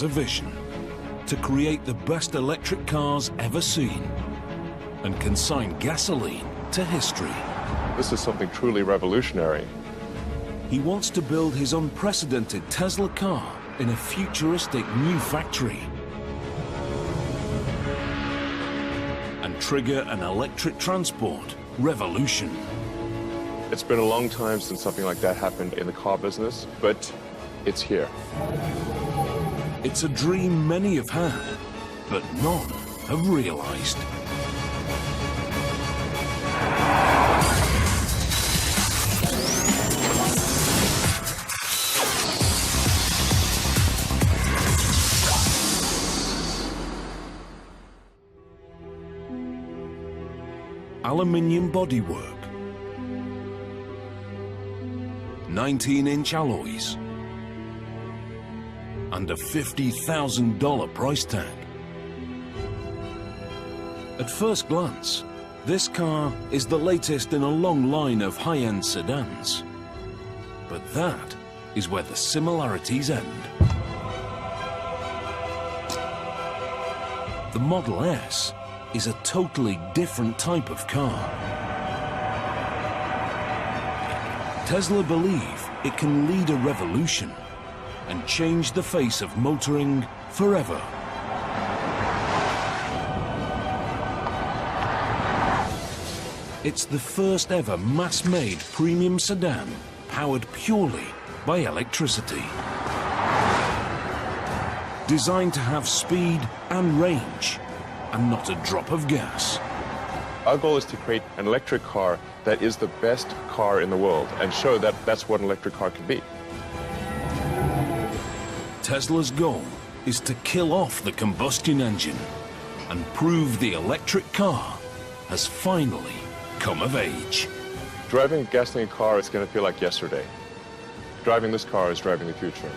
a vision to create the best electric cars ever seen and consign gasoline to history. This is something truly revolutionary. He wants to build his unprecedented Tesla car in a futuristic new factory and trigger an electric transport revolution. It's been a long time since something like that happened in the car business, but it's here. It's a dream many have had, but none have realized. Aluminium bodywork, 19-inch alloys, and a $50,000 price tag. At first glance, this car is the latest in a long line of high-end sedans. But that is where the similarities end. The Model S is a totally different type of car. Tesla believe it can lead a revolution and change the face of motoring forever. It's the first ever mass-made premium sedan powered purely by electricity. Designed to have speed and range, and not a drop of gas. Our goal is to create an electric car that is the best car in the world and show that that's what an electric car can be. Tesla's goal is to kill off the combustion engine and prove the electric car has finally come of age. Driving a gasoline car is going to feel like yesterday. Driving this car is driving the future.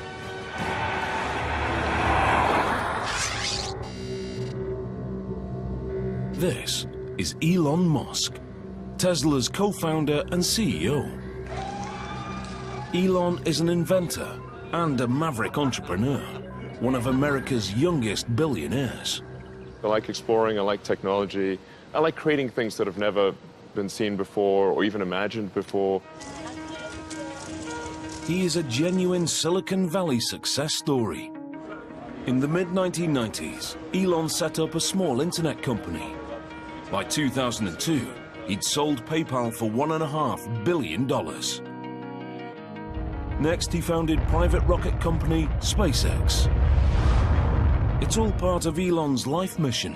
This is Elon Musk, Tesla's co-founder and CEO. Elon is an inventor and a maverick entrepreneur, one of America's youngest billionaires. I like exploring, I like technology, I like creating things that have never been seen before or even imagined before. He is a genuine Silicon Valley success story. In the mid-1990s, Elon set up a small internet company. By 2002, he'd sold PayPal for $1.5 billion. Next, he founded private rocket company SpaceX. It's all part of Elon's life mission.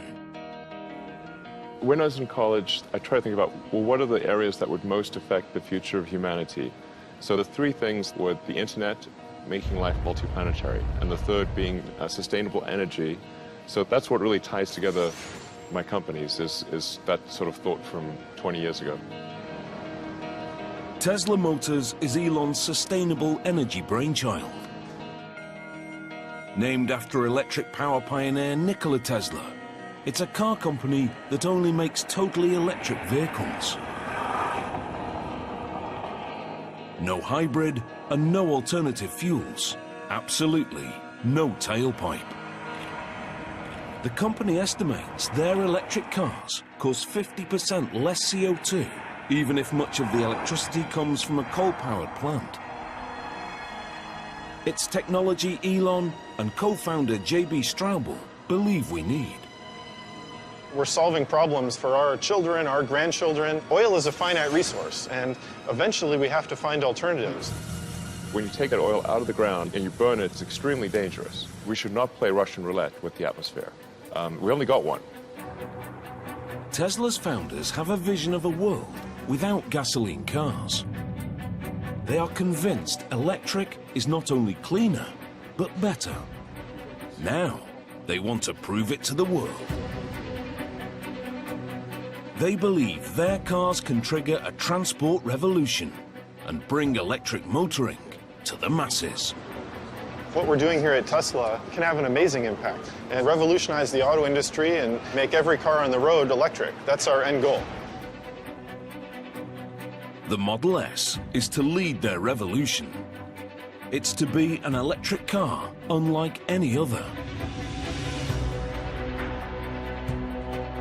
When I was in college, I tried to think about, well, what are the areas that would most affect the future of humanity? So the three things were the internet, making life multiplanetary, and the third being sustainable energy. So that's what really ties together my companies, is that sort of thought from 20 years ago. Tesla Motors is Elon's sustainable energy brainchild. Named after electric power pioneer Nikola Tesla, it's a car company that only makes totally electric vehicles. No hybrid and no alternative fuels. Absolutely no tailpipe. The company estimates their electric cars cause 50% less CO2, even if much of the electricity comes from a coal-powered plant. It's technology Elon and co-founder J.B. Straubel believe we need. We're solving problems for our children, our grandchildren. Oil is a finite resource, and eventually we have to find alternatives. When you take that oil out of the ground and you burn it, it's extremely dangerous. We should not play Russian roulette with the atmosphere. We only got one. Tesla's founders have a vision of a world without gasoline cars. They are convinced electric is not only cleaner, but better. Now, they want to prove it to the world. They believe their cars can trigger a transport revolution and bring electric motoring to the masses. What we're doing here at Tesla can have an amazing impact and revolutionize the auto industry and make every car on the road electric. That's our end goal. The Model S is to lead their revolution. It's to be an electric car unlike any other.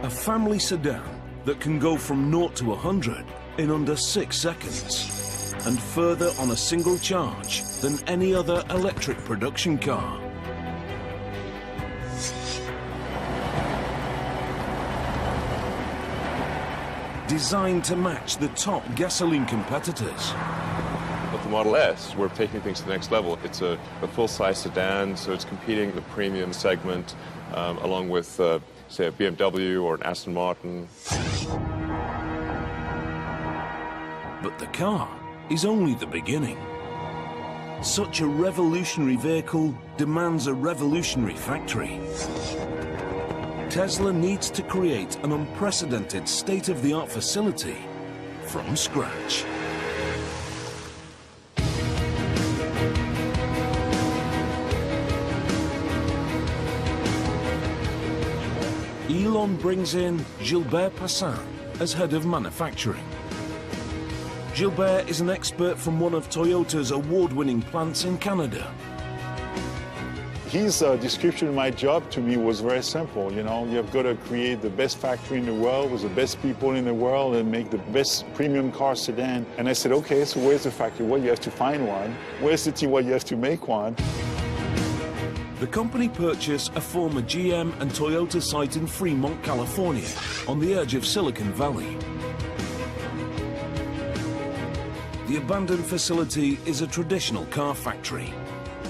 A family sedan that can go from 0 to 100 in under 6 seconds, and further on a single charge than any other electric production car. Designed to match the top gasoline competitors. With the Model S, we're taking things to the next level. It's a full-size sedan, so it's competing in the premium segment, along with, say, a BMW or an Aston Martin. But the car is only the beginning. Such a revolutionary vehicle demands a revolutionary factory. Tesla needs to create an unprecedented state-of-the-art facility from scratch. Elon brings in Gilbert Passin as head of manufacturing. Gilbert is an expert from one of Toyota's award-winning plants in Canada. His description of my job to me was very simple. You know, you've got to create the best factory in the world with the best people in the world and make the best premium car sedan. And I said, okay, so where's the factory? Well, you have to find one. Where's the team? Well, you have to make one. The company purchased a former GM and Toyota site in Fremont, California, on the edge of Silicon Valley. The abandoned facility is a traditional car factory.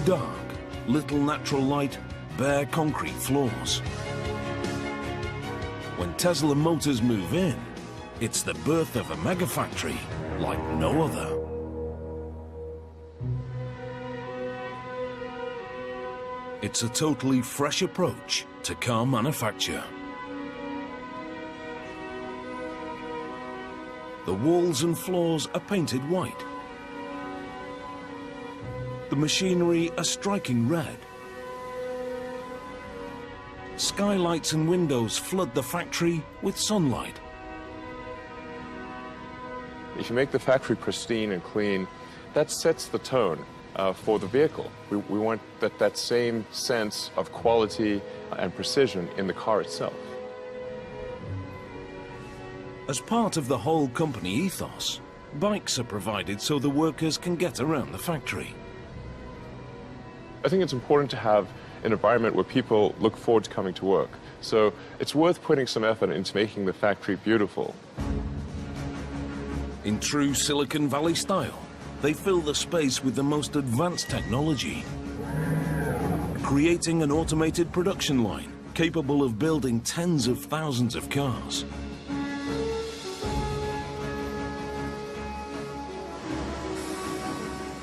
Dark, little natural light, bare concrete floors. When Tesla Motors move in, it's the birth of a mega factory like no other. It's a totally fresh approach to car manufacture. The walls and floors are painted white. The machinery a striking red. Skylights and windows flood the factory with sunlight. If you make the factory pristine and clean, that sets the tone for the vehicle. We want that same sense of quality and precision in the car itself. As part of the whole company ethos, bikes are provided so the workers can get around the factory. I think it's important to have an environment where people look forward to coming to work. So it's worth putting some effort into making the factory beautiful. In true Silicon Valley style, they fill the space with the most advanced technology, creating an automated production line capable of building tens of thousands of cars.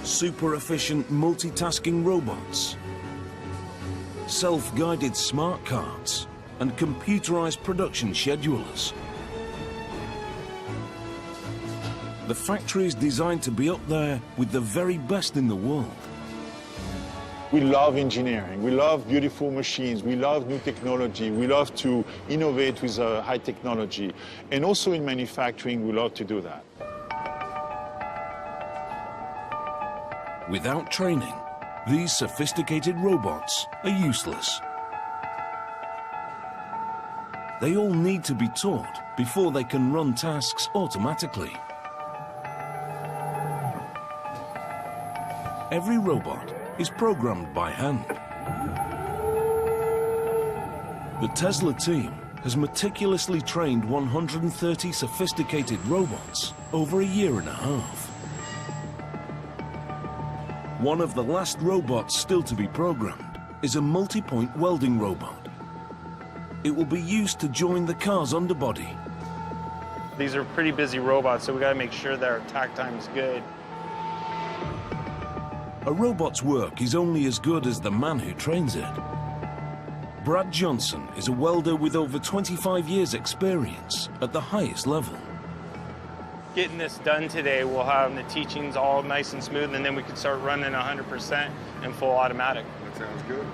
Super efficient multitasking robots, self-guided smart carts, and computerized production schedulers. The factory is designed to be up there with the very best in the world. We love engineering. We love beautiful machines. We love new technology. We love to innovate with high technology. And also in manufacturing, we love to do that. Without training, these sophisticated robots are useless. They all need to be taught before they can run tasks automatically. Every robot is programmed by hand. The Tesla team has meticulously trained 130 sophisticated robots over a year and a half. One of the last robots still to be programmed is a multi-point welding robot. It will be used to join the car's underbody. These are pretty busy robots, so we got to make sure that our tack time is good. A robot's work is only as good as the man who trains it. Brad Johnson is a welder with over 25 years' experience at the highest level. Getting this done today, we'll have the teachings all nice and smooth, and then we can start running 100% in full automatic. That sounds good.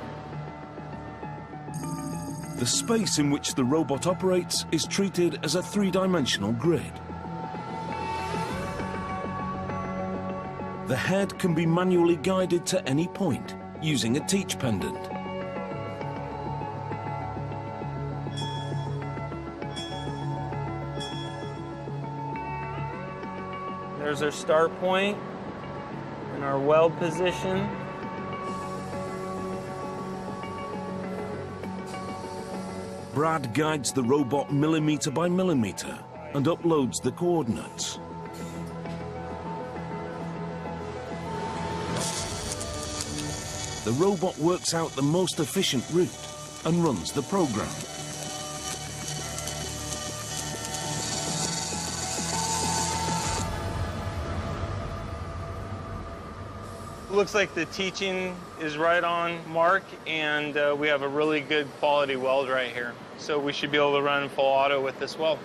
The space in which the robot operates is treated as a three-dimensional grid. The head can be manually guided to any point using a teach pendant. There's our start point and our weld position. Brad guides the robot millimeter by millimeter and uploads the coordinates. The robot works out the most efficient route and runs the program. Looks like the teaching is right on mark, and we have a really good quality weld right here. So we should be able to run full auto with this weld.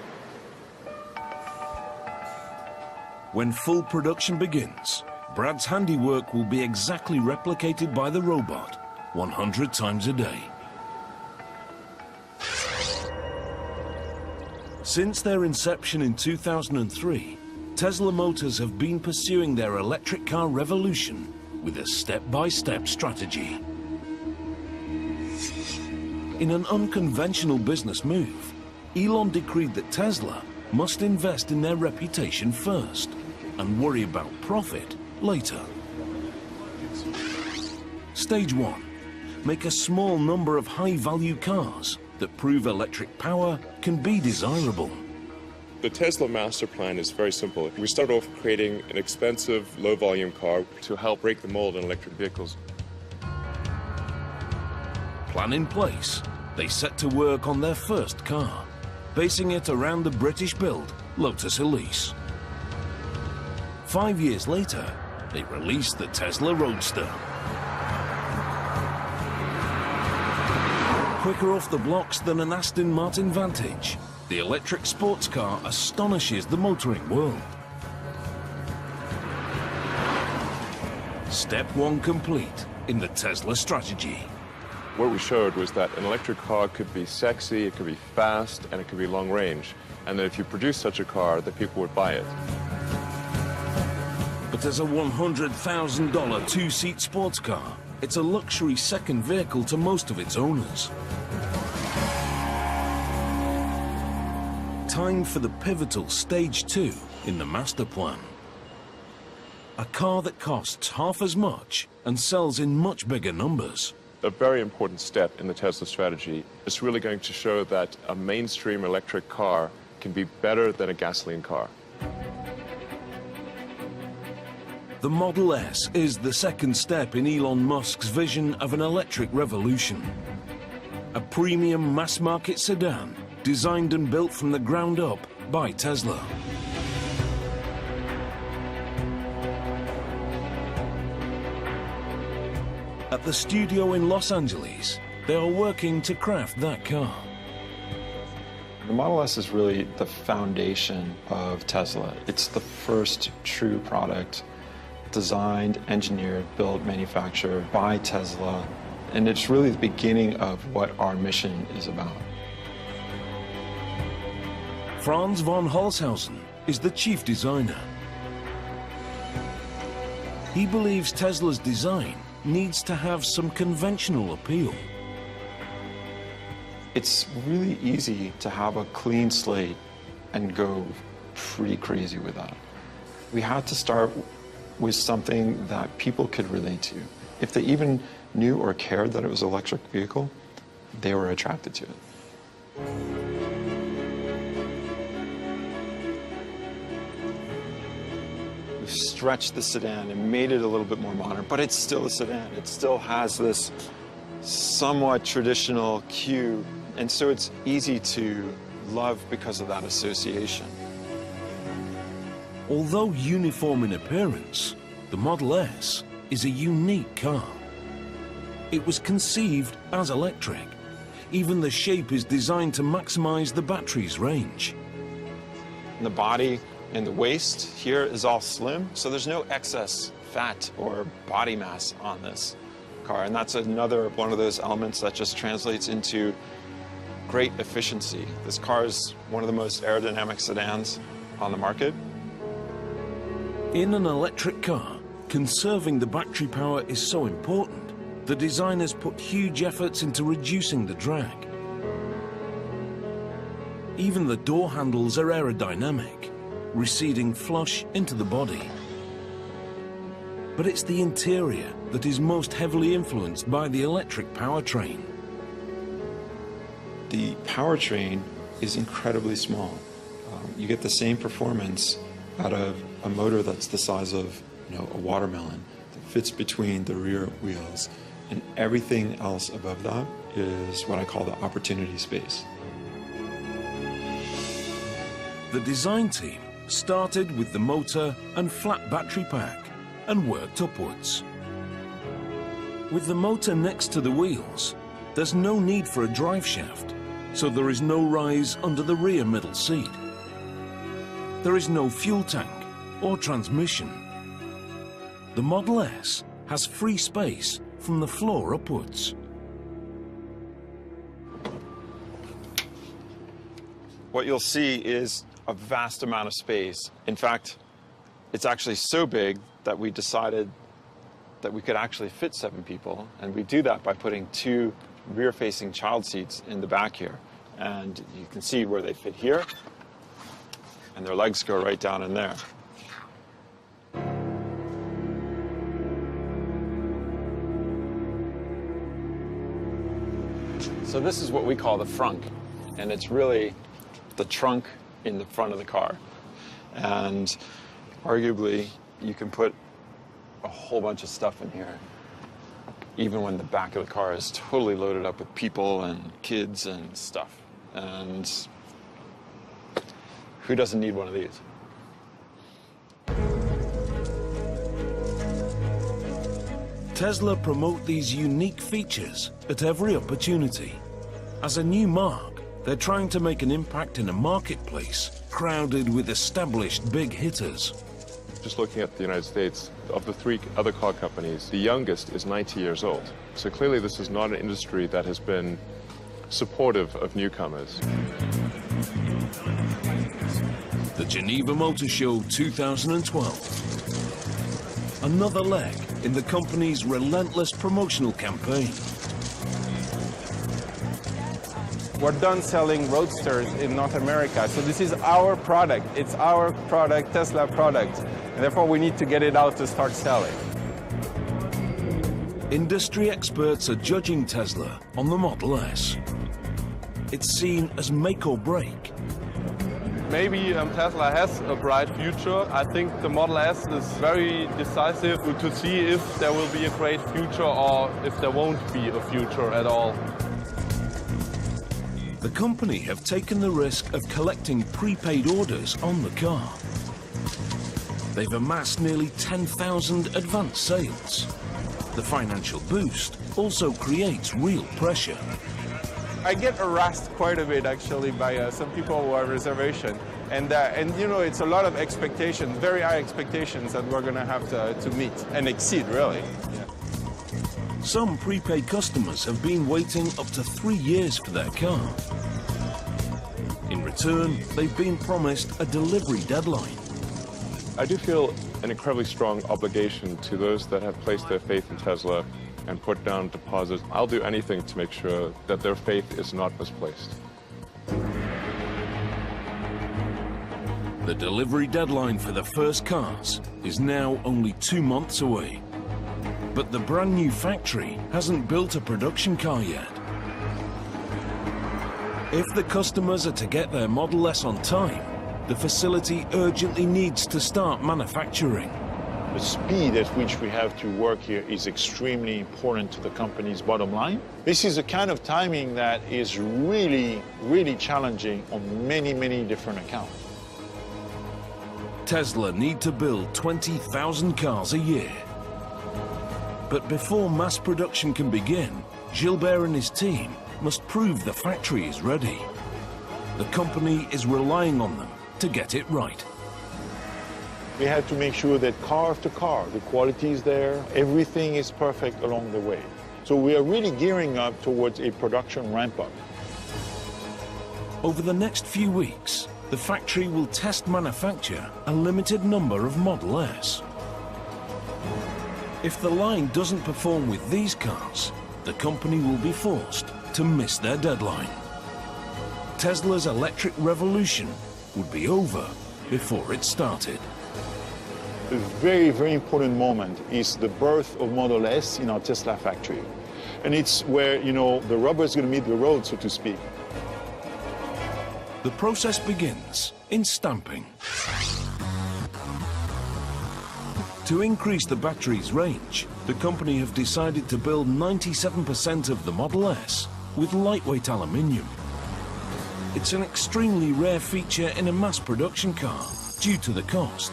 When full production begins, Brad's handiwork will be exactly replicated by the robot 100 times a day. Since their inception in 2003, Tesla Motors have been pursuing their electric car revolution with a step-by-step strategy. In an unconventional business move, Elon decreed that Tesla must invest in their reputation first and worry about profit later. Stage 1. Make a small number of high-value cars that prove electric power can be desirable. The Tesla master plan is very simple. We start off creating an expensive, low-volume car to help break the mold in electric vehicles. Plan in place, they set to work on their first car, basing it around the British-built Lotus Elise. 5 years later, they released the Tesla Roadster. Quicker off the blocks than an Aston Martin Vantage, the electric sports car astonishes the motoring world. Step 1 complete in the Tesla strategy. What we showed was that an electric car could be sexy, it could be fast, and it could be long range. And that if you produce such a car, that people would buy it. But as a $100,000 two-seat sports car, it's a luxury second vehicle to most of its owners. Time for the pivotal Stage 2 in the master plan. A car that costs half as much and sells in much bigger numbers. A very important step in the Tesla strategy is really going to show that a mainstream electric car can be better than a gasoline car. The Model S is the second step in Elon Musk's vision of an electric revolution. A premium mass-market sedan designed and built from the ground up by Tesla. At the studio in Los Angeles, they are working to craft that car. The Model S is really the foundation of Tesla. It's the first true product designed, engineered, built, manufactured by Tesla. And it's really the beginning of what our mission is about. Franz von Holzhausen is the chief designer. He believes Tesla's design needs to have some conventional appeal. It's really easy to have a clean slate and go pretty crazy with that. We had to start with something that people could relate to. If they even knew or cared that it was an electric vehicle, they were attracted to it. We've stretched the sedan and made it a little bit more modern, but it's still a sedan. It still has this somewhat traditional cube, and so it's easy to love because of that association. Although uniform in appearance, the Model S is a unique car. It was conceived as electric. Even the shape is designed to maximize the battery's range. And the body and the waist here is all slim, so there's no excess fat or body mass on this car. And that's another one of those elements that just translates into great efficiency. This car is one of the most aerodynamic sedans on the market. In an electric car, Conserving the battery power is so important, the designers put huge efforts into reducing the drag. Even the door handles are aerodynamic, receding flush into the body. But it's the interior that is most heavily influenced by the electric powertrain. The powertrain is incredibly small. You get the same performance out of a motor that's the size of, a watermelon that fits between the rear wheels, and everything else above that is what I call the opportunity space. The design team started with the motor and flat battery pack and worked upwards. With the motor next to the wheels, there's no need for a drive shaft, so there is no rise under the rear middle seat. There is no fuel tank or transmission. The Model S has free space from the floor upwards. What you'll see is a vast amount of space. In fact, it's actually so big that we decided that we could actually fit 7 people, and we do that by putting 2 rear-facing child seats in the back here. And you can see where they fit here, and their legs go right down in there. So this is what we call the frunk, and it's really the trunk in the front of the car. And arguably, you can put a whole bunch of stuff in here, even when the back of the car is totally loaded up with people and kids and stuff. And who doesn't need one of these? Tesla promote these unique features at every opportunity. As a new mark, they're trying to make an impact in a marketplace crowded with established big hitters. Just looking at the United States, of the 3 other car companies, the youngest is 90 years old. So clearly this is not an industry that has been supportive of newcomers. The Geneva Motor Show 2012. Another leg in the company's relentless promotional campaign. We're done selling Roadsters in North America, so this is our product. It's our product, Tesla product, and therefore we need to get it out to start selling. Industry experts are judging Tesla on the Model S. It's seen as make or break. Maybe Tesla has a bright future. I think the Model S is very decisive to see if there will be a great future or if there won't be a future at all. The company have taken the risk of collecting prepaid orders on the car. They've amassed nearly 10,000 advance sales. The financial boost also creates real pressure. I get harassed quite a bit actually by some people who have reservation, and it's a lot of expectations, very high expectations that we're going to have to meet and exceed, really. Yeah. Some prepaid customers have been waiting up to 3 years for their car. In return, they've been promised a delivery deadline. I do feel an incredibly strong obligation to those that have placed their faith in Tesla and put down deposits. I'll do anything to make sure that their faith is not misplaced. The delivery deadline for the first cars is now only 2 months away. But the brand new factory hasn't built a production car yet. If the customers are to get their Model S on time, the facility urgently needs to start manufacturing. The speed at which we have to work here is extremely important to the company's bottom line. This is a kind of timing that is really, really challenging on many, many different accounts. Tesla need to build 20,000 cars a year. But before mass production can begin, Gilbert and his team must prove the factory is ready. The company is relying on them to get it right. We have to make sure that car after car, the quality is there, everything is perfect along the way. So we are really gearing up towards a production ramp-up. Over the next few weeks, the factory will test manufacture a limited number of Model S. If the line doesn't perform with these cars, the company will be forced to miss their deadline. Tesla's electric revolution would be over before it started. A very, very important moment is the birth of Model S in our Tesla factory. And it's where, you know, the rubber is going to meet the road, so to speak. The process begins in stamping. To increase the battery's range, the company have decided to build 97% of the Model S with lightweight aluminium. It's an extremely rare feature in a mass production car due to the cost.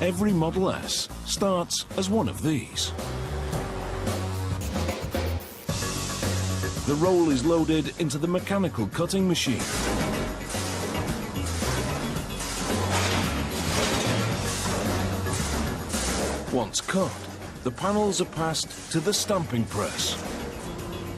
Every Model S starts as one of these. The roll is loaded into the mechanical cutting machine. Once cut, the panels are passed to the stamping press.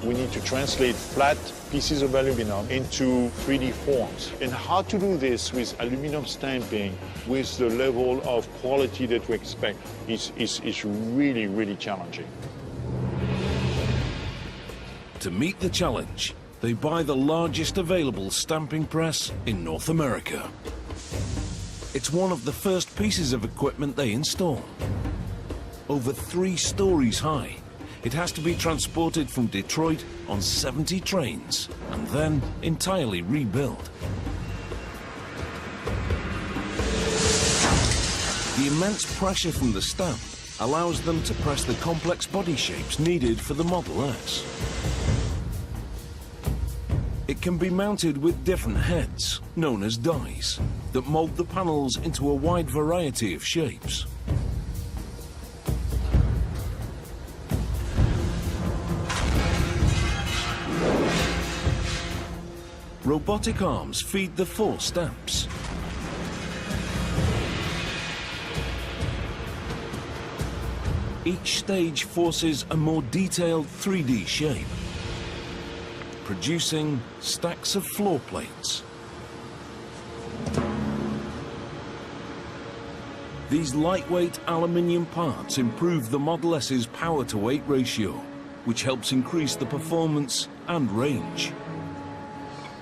We need to translate flat pieces of aluminum into 3D forms. And how to do this with aluminum stamping with the level of quality that we expect is really, really challenging. To meet the challenge, they buy the largest available stamping press in North America. It's one of the first pieces of equipment they install. Over 3 stories high, it has to be transported from Detroit on 70 trains and then entirely rebuilt. The immense pressure from the stamp allows them to press the complex body shapes needed for the Model S. It can be mounted with different heads, known as dies, that mold the panels into a wide variety of shapes. Robotic arms feed the 4 stamps. Each stage forces a more detailed 3D shape, producing stacks of floor plates. These lightweight aluminium parts improve the Model S's power-to-weight ratio, which helps increase the performance and range.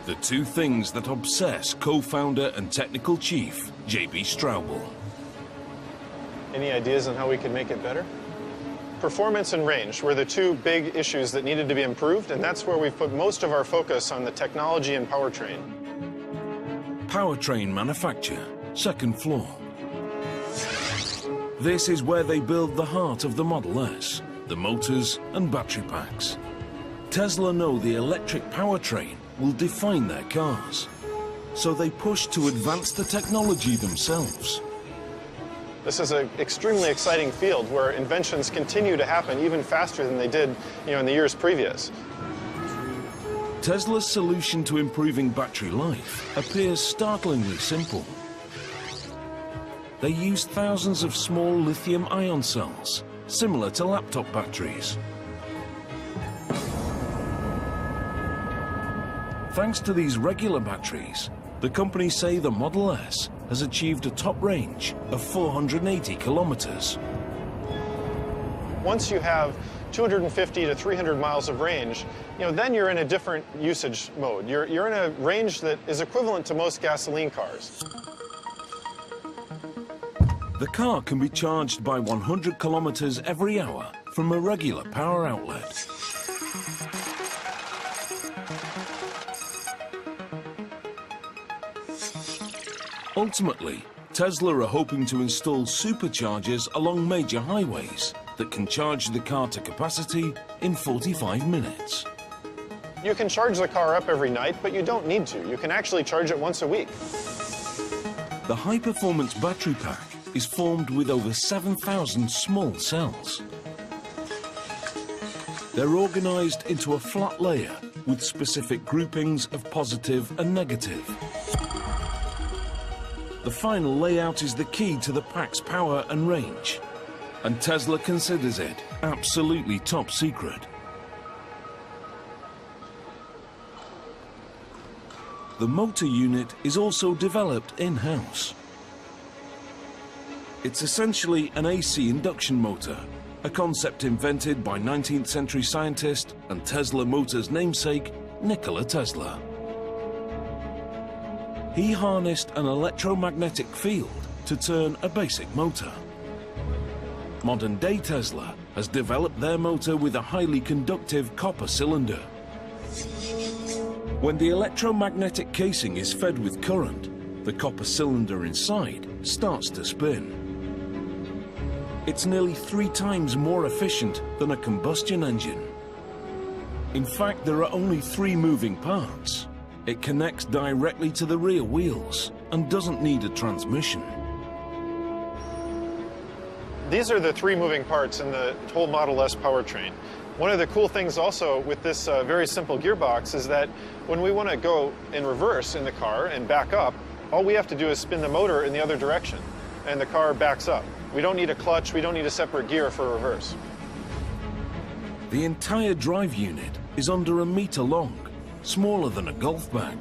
The 2 things that obsess co-founder and technical chief, J.B. Straubel. Any ideas on how we can make it better? Performance and range were the 2 big issues that needed to be improved, and that's where we've put most of our focus on the technology and powertrain. Powertrain manufacture, 2nd floor. This is where they build the heart of the Model S, the motors and battery packs. Tesla know the electric powertrain will define their cars, so they push to advance the technology themselves. This is an extremely exciting field where inventions continue to happen even faster than they did, in the years previous. Tesla's solution to improving battery life appears startlingly simple. They use thousands of small lithium-ion cells, similar to laptop batteries. Thanks to these regular batteries, the company say the Model S has achieved a top range of 480 kilometers. Once you have 250 to 300 miles of range, then you're in a different usage mode. You're in a range that is equivalent to most gasoline cars. The car can be charged by 100 kilometers every hour from a regular power outlet. Ultimately, Tesla are hoping to install superchargers along major highways that can charge the car to capacity in 45 minutes. You can charge the car up every night, but you don't need to. You can actually charge it once a week. The high-performance battery pack is formed with over 7,000 small cells. They're organized into a flat layer with specific groupings of positive and negative. The final layout is the key to the pack's power and range, and Tesla considers it absolutely top secret. The motor unit is also developed in-house. It's essentially an AC induction motor, a concept invented by 19th century scientist and Tesla Motors namesake, Nikola Tesla. He harnessed an electromagnetic field to turn a basic motor. Modern-day Tesla has developed their motor with a highly conductive copper cylinder. When the electromagnetic casing is fed with current, the copper cylinder inside starts to spin. It's nearly 3 times more efficient than a combustion engine. In fact, there are only 3 moving parts. It connects directly to the rear wheels and doesn't need a transmission. These are the 3 moving parts in the whole Model S powertrain. One of the cool things also with this very simple gearbox is that when we want to go in reverse in the car and back up, all we have to do is spin the motor in the other direction, and the car backs up. We don't need a clutch, we don't need a separate gear for reverse. The entire drive unit is under a meter long, smaller than a golf bag.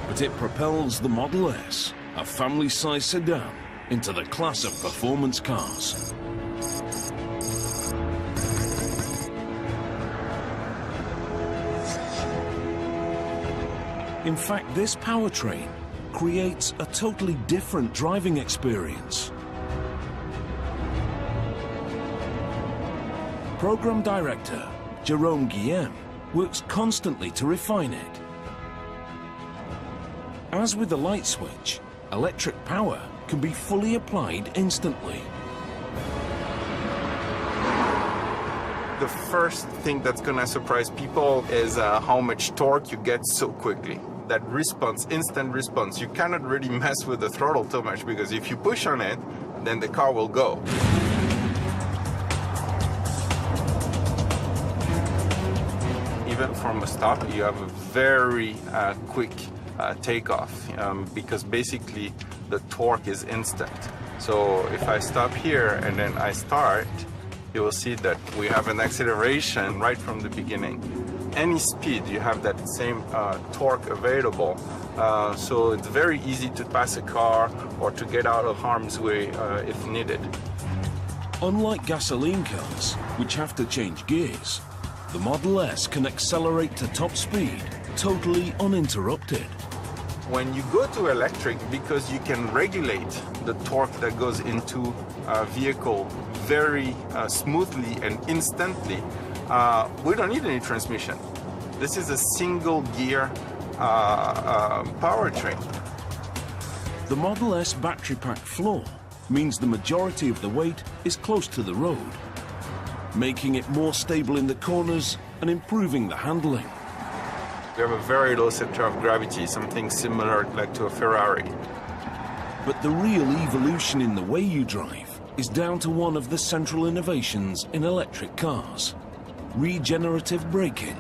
But it propels the Model S, a family-sized sedan, into the class of performance cars. In fact, this powertrain creates a totally different driving experience. Program Director Jerome Guillem works constantly to refine it. As with the light switch, electric power can be fully applied instantly. The first thing that's going to surprise people is how much torque you get so quickly. That response, instant response, you cannot really mess with the throttle too much, because if you push on it, then the car will go. Even from a stop, you have a very quick takeoff, because basically the torque is instant. So if I stop here and then I start, you will see that we have an acceleration right from the beginning. Any speed, you have that same torque available. So it's very easy to pass a car or to get out of harm's way if needed. Unlike gasoline cars, which have to change gears, the Model S can accelerate to top speed totally uninterrupted. When you go to electric, because you can regulate the torque that goes into a vehicle very smoothly and instantly, we don't need any transmission. This is a single gear powertrain. The Model S battery pack floor means the majority of the weight is close to the road, making it more stable in the corners and improving the handling. We have a very low center of gravity, something similar like to a Ferrari. But the real evolution in the way you drive is down to one of the central innovations in electric cars: regenerative braking.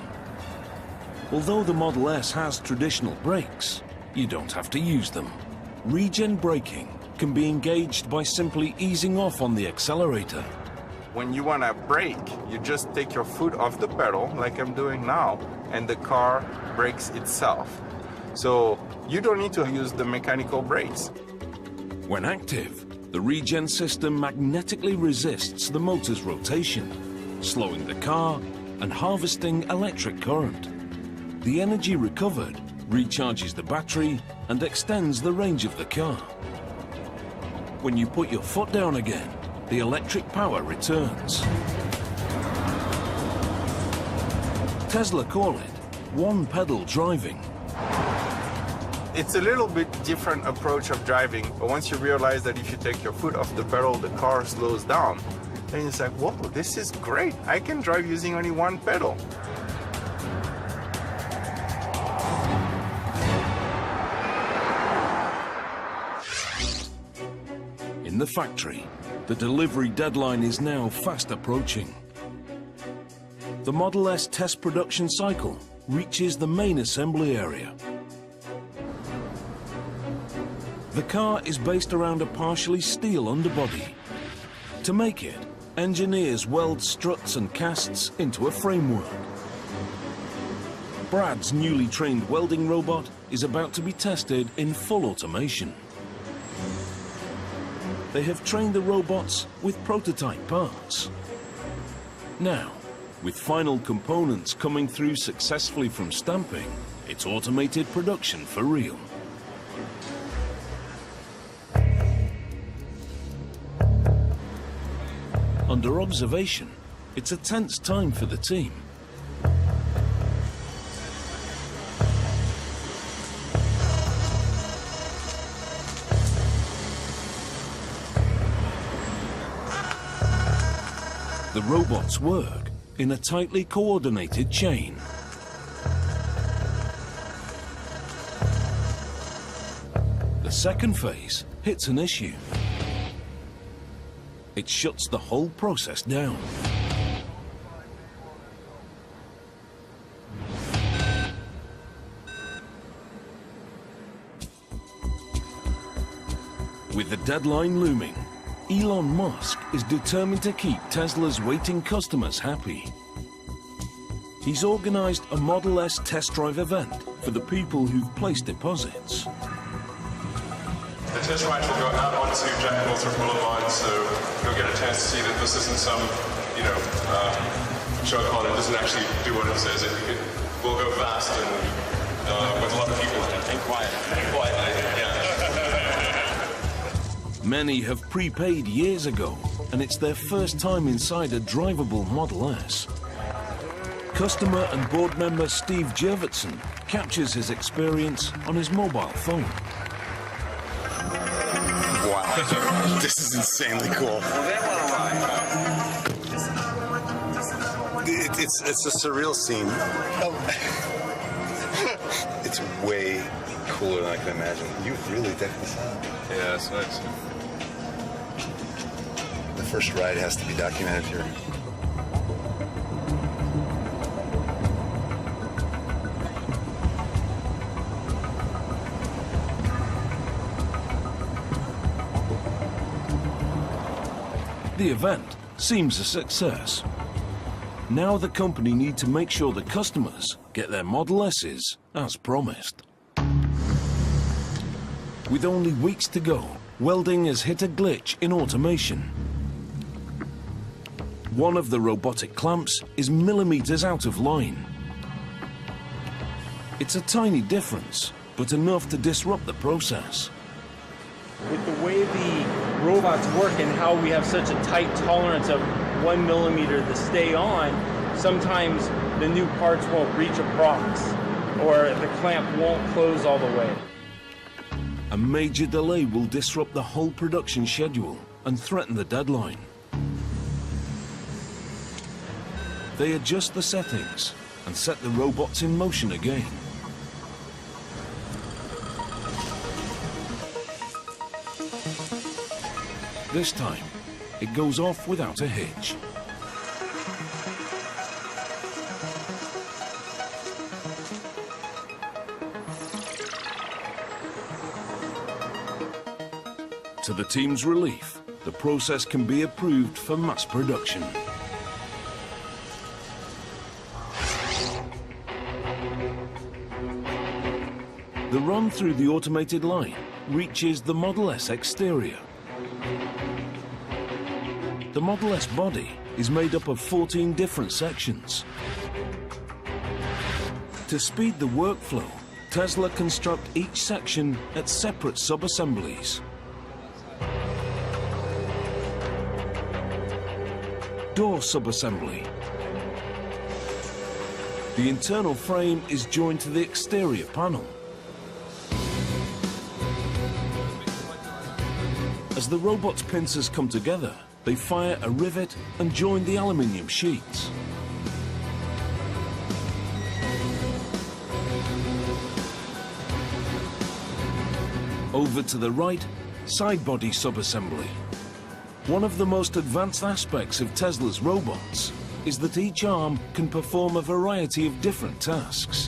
Although the Model S has traditional brakes, you don't have to use them. Regen braking can be engaged by simply easing off on the accelerator. When you want to brake, you just take your foot off the pedal, like I'm doing now, and the car brakes itself. So you don't need to use the mechanical brakes. When active, the regen system magnetically resists the motor's rotation, slowing the car and harvesting electric current. The energy recovered recharges the battery and extends the range of the car. When you put your foot down again, the electric power returns. Tesla call it one-pedal driving. It's a little bit different approach of driving, but once you realize that if you take your foot off the pedal, the car slows down, then it's like, whoa, this is great. I can drive using only one pedal. In the factory, the delivery deadline is now fast approaching. The Model S test production cycle reaches the main assembly area. The car is based around a partially steel underbody. To make it, engineers weld struts and casts into a framework. Brad's newly trained welding robot is about to be tested in full automation. They have trained the robots with prototype parts. Now, with final components coming through successfully from stamping, it's automated production for real. Under observation, it's a tense time for the team. The robots work in a tightly coordinated chain. The second phase hits an issue. It shuts the whole process down. With the deadline looming, Elon Musk is determined to keep Tesla's waiting customers happy. He's organized a Model S test drive event for the people who've placed deposits. The test rides will go out onto Jack Northrop Boulevard, so you'll get a chance to see that this isn't some, show car that doesn't actually do what it says. It will go fast and with a lot of people in it. And quiet. And quietly, yeah. Many have prepaid years ago, and it's their first time inside a drivable Model S. Customer and board member Steve Jurvetson captures his experience on his mobile phone. Wow, this is insanely cool. It's a surreal scene. It's way cooler than I can imagine. You really decked this out. Yeah, it's nice. The first ride has to be documented here. The event seems a success. Now the company need to make sure the customers get their Model S's as promised. With only weeks to go, welding has hit a glitch in automation. One of the robotic clamps is millimeters out of line. It's a tiny difference, but enough to disrupt the process. With the way the robots work and how we have such a tight tolerance of 1 millimeter to stay on, sometimes the new parts won't reach approx, or the clamp won't close all the way. A major delay will disrupt the whole production schedule and threaten the deadline. They adjust the settings and set the robots in motion again. This time, it goes off without a hitch. To the team's relief, the process can be approved for mass production. The run through the automated line reaches the Model S exterior. The Model S body is made up of 14 different sections. To speed the workflow, Tesla construct each section at separate sub-assemblies. Door sub-assembly. The internal frame is joined to the exterior panel. As the robot's pincers come together, they fire a rivet and join the aluminium sheets. Over to the right, side body sub-assembly. One of the most advanced aspects of Tesla's robots is that each arm can perform a variety of different tasks.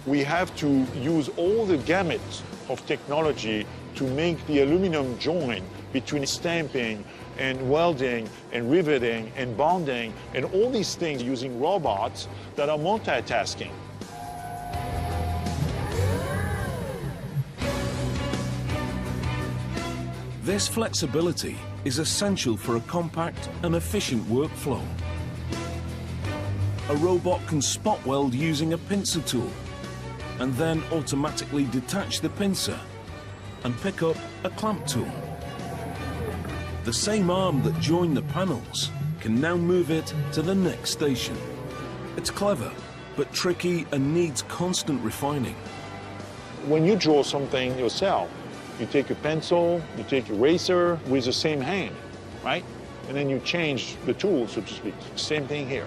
We have to use all the gamut of technology to make the aluminum joint between stamping and welding and riveting and bonding and all these things using robots that are multitasking. This flexibility is essential for a compact and efficient workflow. A robot can spot weld using a pincer tool and then automatically detach the pincer and pick up a clamp tool. The same arm that joined the panels can now move it to the next station. It's clever, but tricky and needs constant refining. When you draw something yourself, you take a pencil, you take a eraser with the same hand, right? And then you change the tool, so to speak. Same thing here.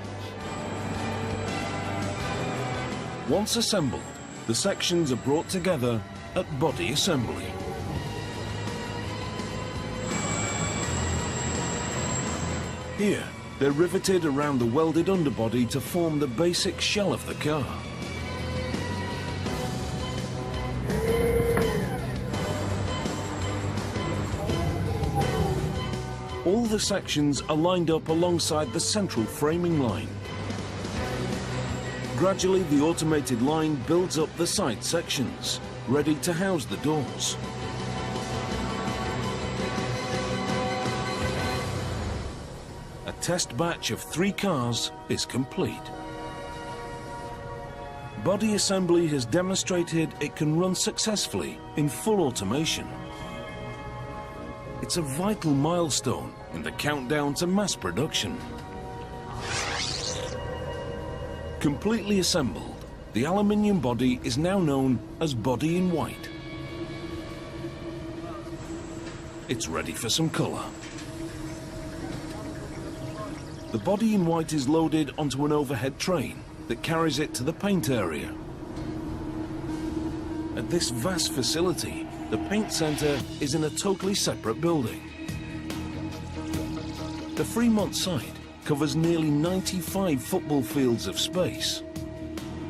Once assembled, the sections are brought together at body assembly. Here, they're riveted around the welded underbody to form the basic shell of the car. All the sections are lined up alongside the central framing line. Gradually, the automated line builds up the side sections, ready to house the doors. A test batch of 3 cars is complete. Body assembly has demonstrated it can run successfully in full automation. It's a vital milestone in the countdown to mass production. Completely assembled, the aluminium body is now known as body in white. It's ready for some color. The body in white is loaded onto an overhead train that carries it to the paint area. At this vast facility, the paint center is in a totally separate building. The Fremont site covers nearly 95 football fields of space.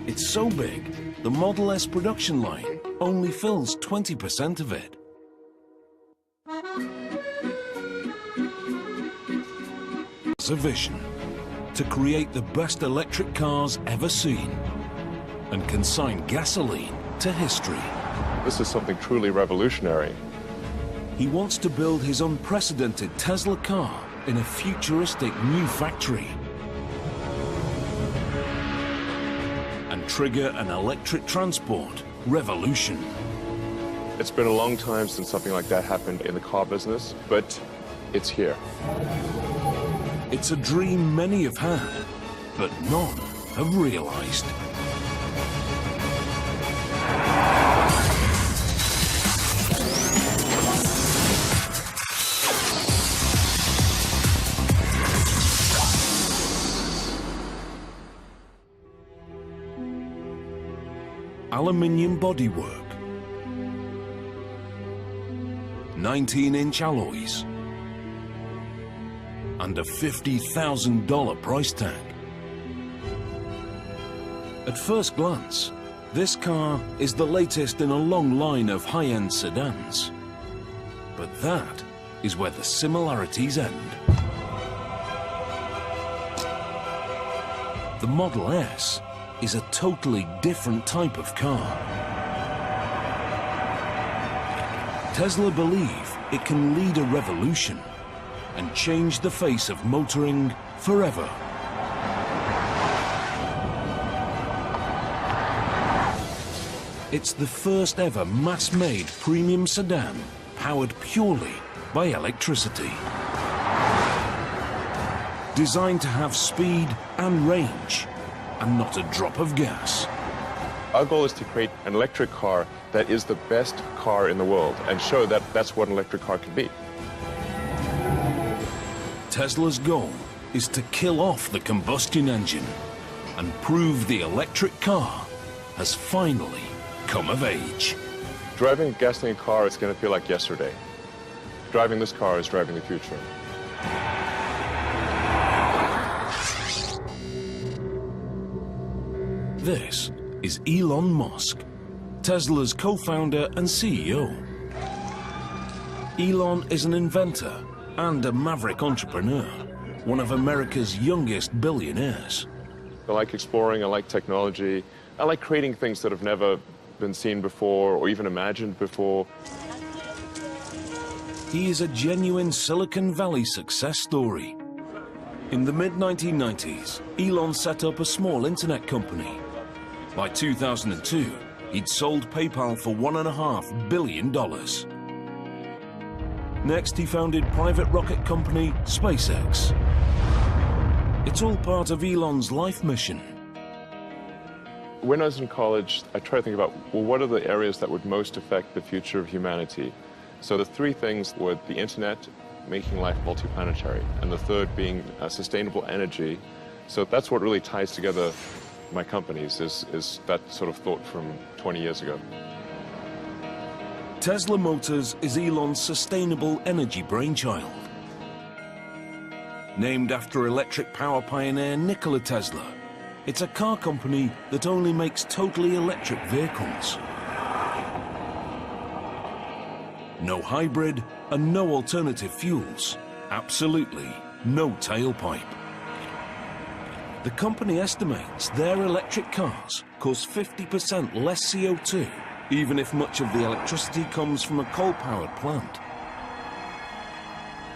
It's so big, the Model S production line only fills 20% of it. It's a vision to create the best electric cars ever seen and consign gasoline to history. This is something truly revolutionary. He wants to build his unprecedented Tesla car in a futuristic new factory and trigger an electric transport revolution. It's been a long time since something like that happened in the car business, but it's here. It's a dream many have had, but none have realized. Aluminium bodywork, 19-inch alloys, and a $50,000 price tag. At first glance, this car is the latest in a long line of high-end sedans. But that is where the similarities end. The Model S is a totally different type of car. Tesla believe it can lead a revolution and change the face of motoring forever. It's the first ever mass-made premium sedan powered purely by electricity. Designed to have speed and range, and not a drop of gas. Our goal is to create an electric car that is the best car in the world and show that that's what an electric car can be. Tesla's goal is to kill off the combustion engine and prove the electric car has finally come of age. Driving a gasoline car is going to feel like yesterday. Driving this car is driving the future. This is Elon Musk, Tesla's co-founder and CEO. Elon is an inventor and a maverick entrepreneur, one of America's youngest billionaires. I like exploring, I like technology, I like creating things that have never been seen before or even imagined before. he is a genuine Silicon Valley success story. In the mid-1990s, Elon set up a small internet company. By 2002, he'd sold PayPal for $1.5 billion. Next, he founded private rocket company SpaceX. It's all part of Elon's life mission. When I was in college, I tried to think about, well, what are the areas that would most affect the future of humanity? So the three things were the internet, making life multiplanetary, and the third being sustainable energy. So that's what really ties together my companies, is that sort of thought from 20 years ago. Tesla Motors is Elon's sustainable energy brainchild. Named after electric power pioneer Nikola Tesla, it's a car company that only makes totally electric vehicles. No hybrid and no alternative fuels. Absolutely no tailpipe. The company estimates their electric cars cause 50% less CO2, even if much of the electricity comes from a coal-powered plant.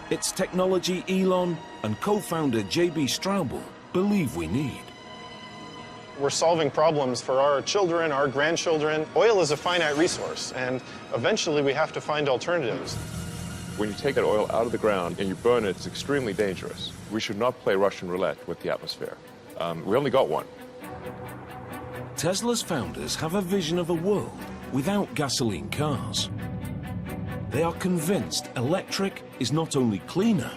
It's technology Elon and co-founder J.B. Straubel believe we need. We're solving problems for our children, our grandchildren. Oil is a finite resource, and eventually we have to find alternatives. When you take that oil out of the ground and you burn it, it's extremely dangerous. We should not play Russian roulette with the atmosphere. We only got one. Tesla's founders have a vision of a world without gasoline cars. They are convinced electric is not only cleaner,